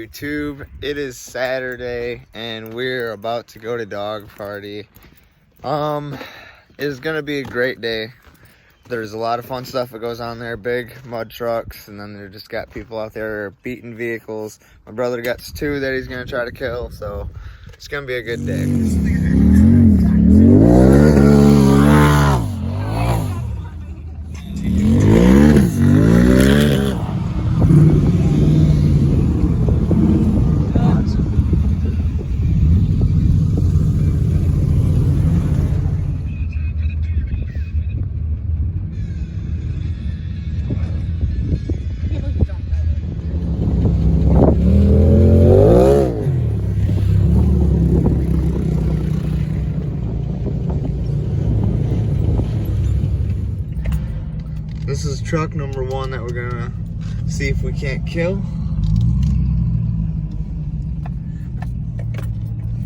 YouTube? It is Saturday and we're about to go to dog party. It's gonna be a great day. There's a lot of fun stuff that goes on there, big mud trucks, and then they just got people out there beating vehicles. My brother got 2 that he's gonna try to kill, so it's gonna be a good day. This is truck number 1 that we're gonna see if we can't kill.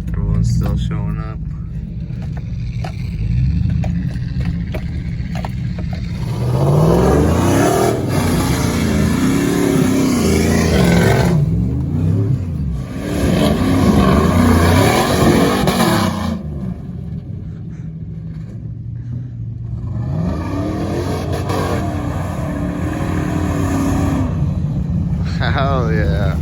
Everyone's still showing up. Hell yeah.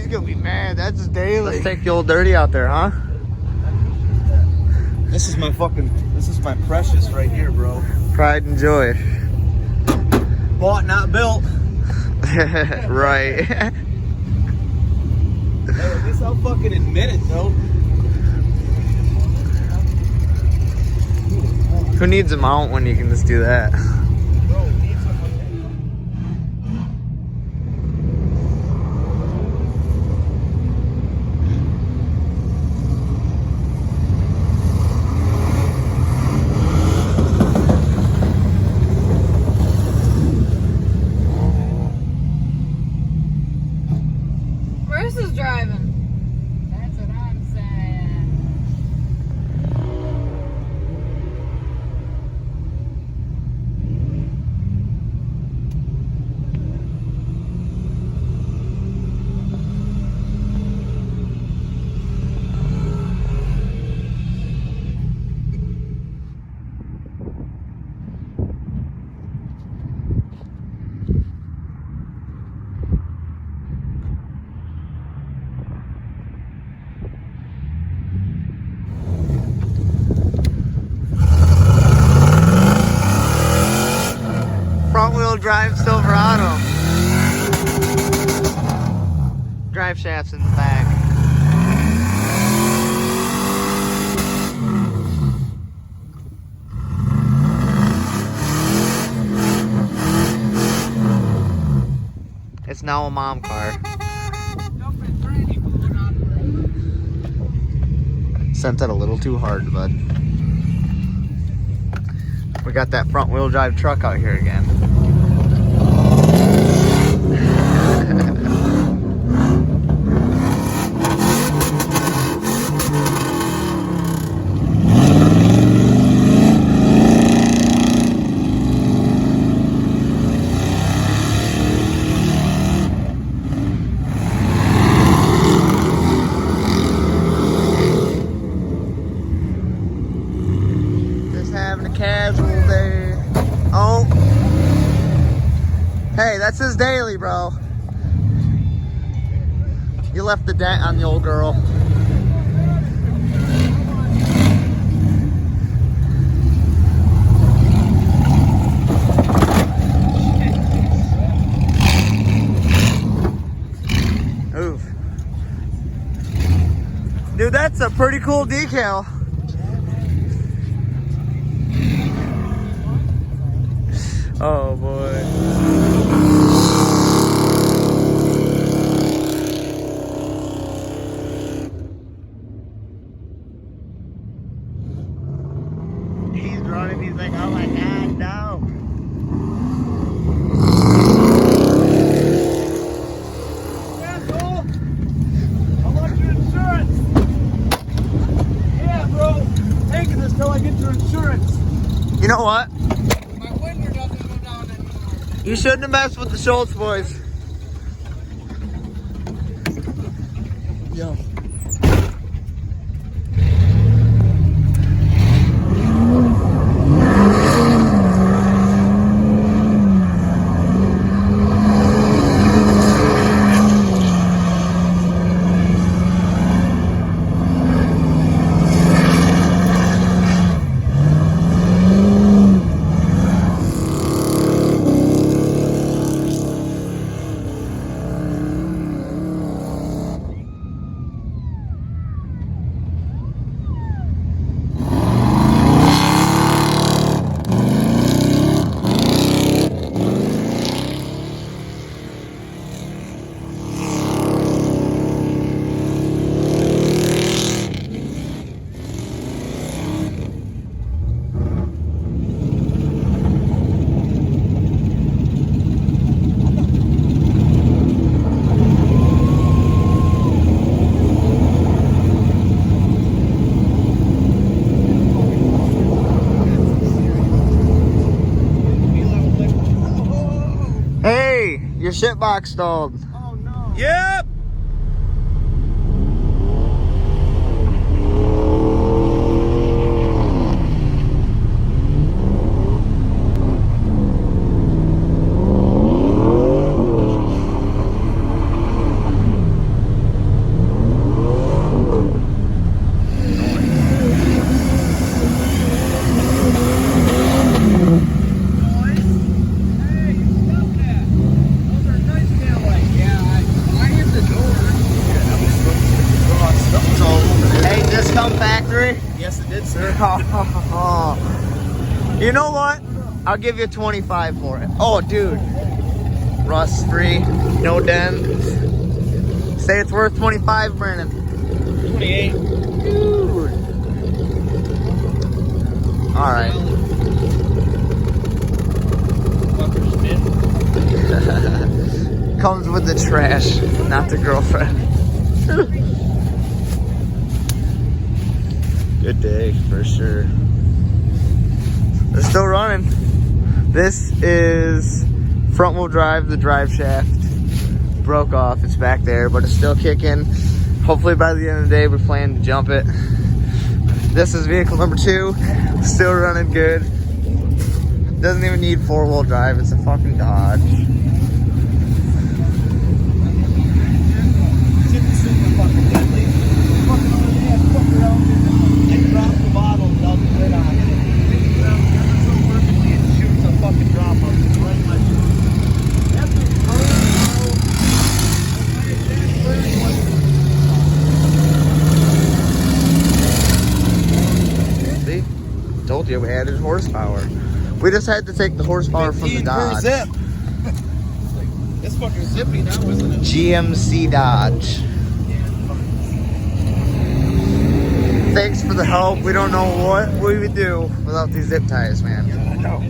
Gonna be mad. That's daily. Let's take the old dirty out there, huh? This is my precious right here, bro. Pride and joy. Bought, not built. Right. Hey, at least I'll fucking admit it, though. Who needs a mount when you can just do that? Marissa's driving. That's what I'm saying. Front-wheel drive Silverado. Drive shafts in the back. It's now a mom car. Sent that a little too hard, bud. We got that front-wheel drive truck out here again. daily, bro. You left the dent on the old girl. Oof. Dude, that's a pretty cool decal. Oh boy. He's running, he's like, oh my god, no. Asshole! I want your insurance! Yeah, bro! I'm taking this till I get your insurance! You know what? My window doesn't go down anymore. You shouldn't have messed with the Schultz boys. Yo. Hey, your shit box stalled. Oh no. Yep. Hey, discount factory. Yes, it did, sir. You know what? I'll give you 25 for it. Oh, dude. Rust free, no dents. Say it's worth 25, Brandon. 28. Dude. All right. Comes with the trash, not the girlfriend. Good day for sure. They're still running. This is front wheel drive. The drive shaft broke off. It's back there, but it's still kicking. Hopefully by the end of the day we plan to jump it. This is vehicle number 2. Still running good. Doesn't even need 4-wheel drive. It's a fucking Dodge. Super fucking deadly. Fucking other day, I fucked around and dropped the bottle without the lid on it. It runs so perfectly and shoots a fucking drop up. Right my shoe. That's See? Told you we added horsepower. We just had to take the horsepower from the 15 per Dodge. zip. This fucking zippy now, isn't it? GMC Dodge. Thanks for the help. We don't know what we would do without these zip ties, man. I know.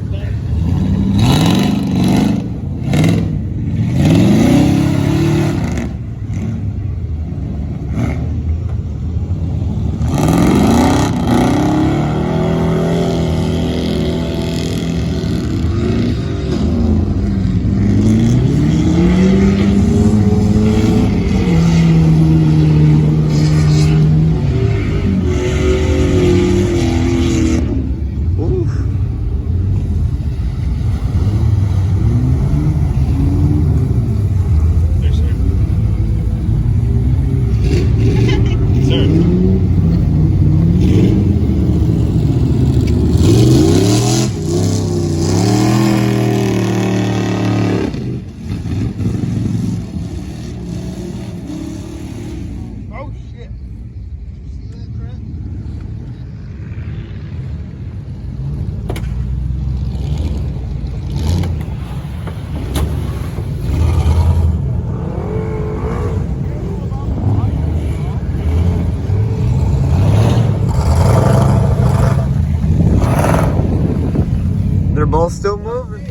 All still moving.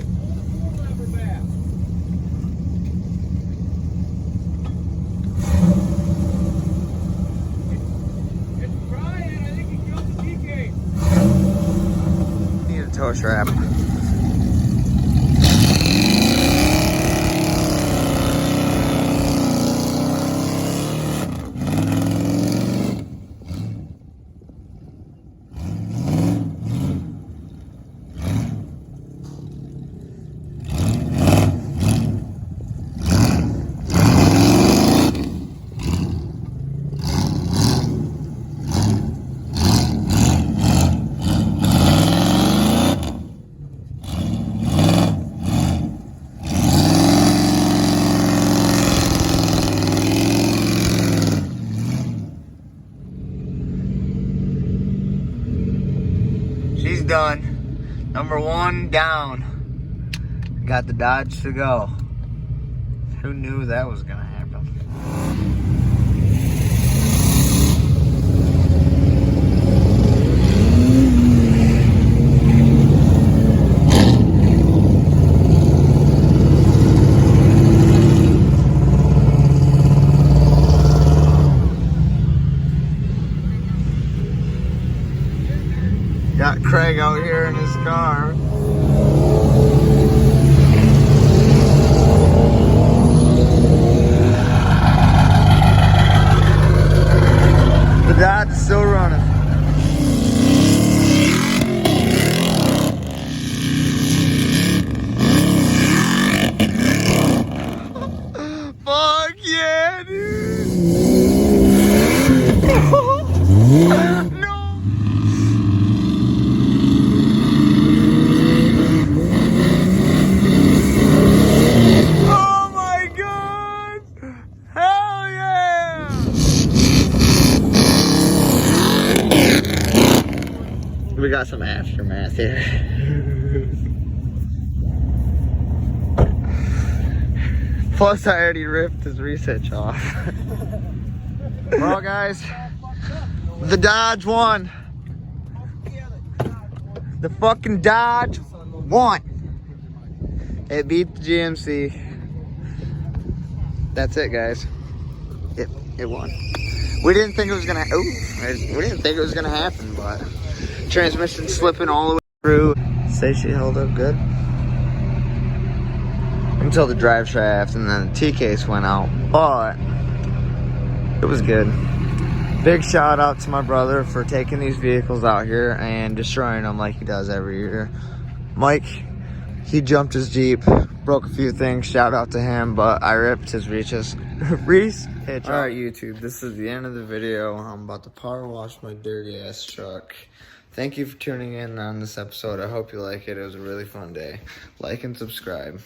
Need a tow strap. She's done. Number 1 down. Got the Dodge to go. Who knew that was gonna happen? Got Craig out here in his car. The Dodge is still running. Fuck yeah, dude! No! Oh my god! Hell yeah! We got some aftermath here. Plus, I already ripped his reset off. Well, guys, the Dodge won. The fucking Dodge won. It beat the GMC. That's it, guys. It won. We didn't think it was gonna. We didn't think it was gonna happen, but transmission slipping all the way through. Say she held up good until the drive shaft and then the T-case went out, but it was good. Big shout out to my brother for taking these vehicles out here and destroying them like he does every year. Mike, he jumped his Jeep, broke a few things, shout out to him, but I ripped his Reese hitch. Alright YouTube, this is the end of the video. I'm about to power wash my dirty ass truck. Thank you for tuning in on this episode. I hope you like it. It was a really fun day. Like and subscribe.